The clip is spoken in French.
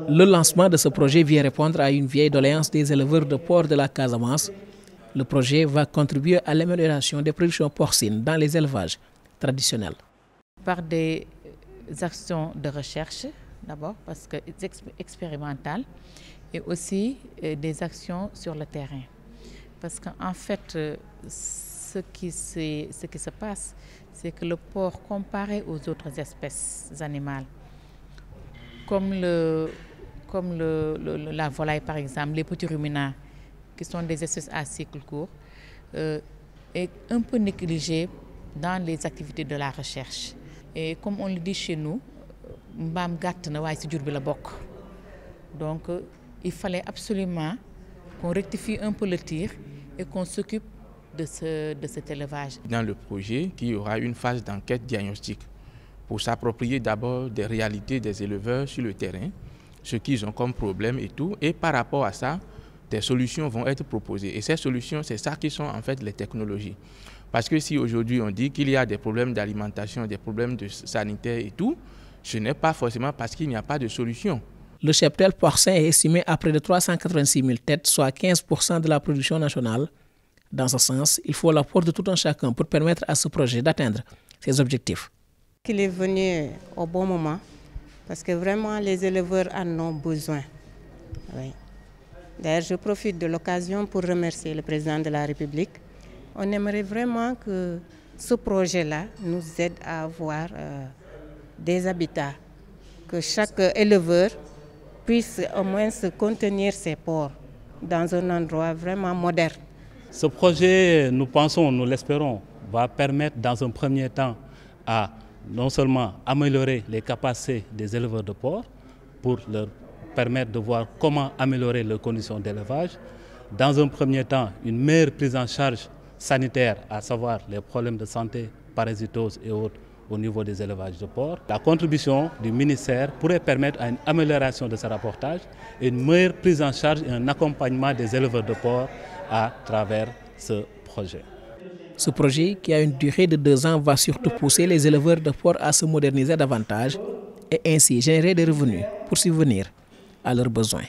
Le lancement de ce projet vient répondre à une vieille doléance des éleveurs de porcs de la Casamance. Le projet va contribuer à l'amélioration des productions porcines dans les élevages traditionnels. Par des actions de recherche, d'abord, parce que expérimentales, et aussi des actions sur le terrain. Parce qu'en fait, ce qui se passe, c'est que le porc, comparé aux autres espèces animales, comme la volaille par exemple, les petits ruminants, qui sont des espèces à cycle court, est un peu négligé dans les activités de la recherche. Et comme on le dit chez nous, mbaam gàtt na waaye ci jur bi la bokk. Donc il fallait absolument qu'on rectifie un peu le tir et qu'on s'occupe de cet élevage. Dans le projet, il y aura une phase d'enquête diagnostique pour s'approprier d'abord des réalités des éleveurs sur le terrain, ce qu'ils ont comme problème et tout. Et par rapport à ça, des solutions vont être proposées. Et ces solutions, c'est ça qui sont en fait les technologies. Parce que si aujourd'hui on dit qu'il y a des problèmes d'alimentation, des problèmes sanitaires et tout, ce n'est pas forcément parce qu'il n'y a pas de solution. Le cheptel porcin est estimé à près de 386 000 têtes, soit 15% de la production nationale. Dans ce sens, il faut l'apport de tout un chacun pour permettre à ce projet d'atteindre ses objectifs. Il est venu au bon moment parce que vraiment les éleveurs en ont besoin. Oui. D'ailleurs, je profite de l'occasion pour remercier le président de la République. On aimerait vraiment que ce projet-là nous aide à avoir des habitats, que chaque éleveur puisse au moins se contenir ses porcs dans un endroit vraiment moderne. Ce projet, nous pensons, nous l'espérons, va permettre dans un premier temps à non seulement améliorer les capacités des éleveurs de porcs pour leur permettre de voir comment améliorer leurs conditions d'élevage, dans un premier temps une meilleure prise en charge sanitaire, à savoir les problèmes de santé, parasitose et autres au niveau des élevages de porcs. La contribution du ministère pourrait permettre à une amélioration de ce rapportage et une meilleure prise en charge et un accompagnement des éleveurs de porcs à travers ce projet. Ce projet, qui a une durée de 2 ans, va surtout pousser les éleveurs de porcs à se moderniser davantage et ainsi générer des revenus pour subvenir à leurs besoins.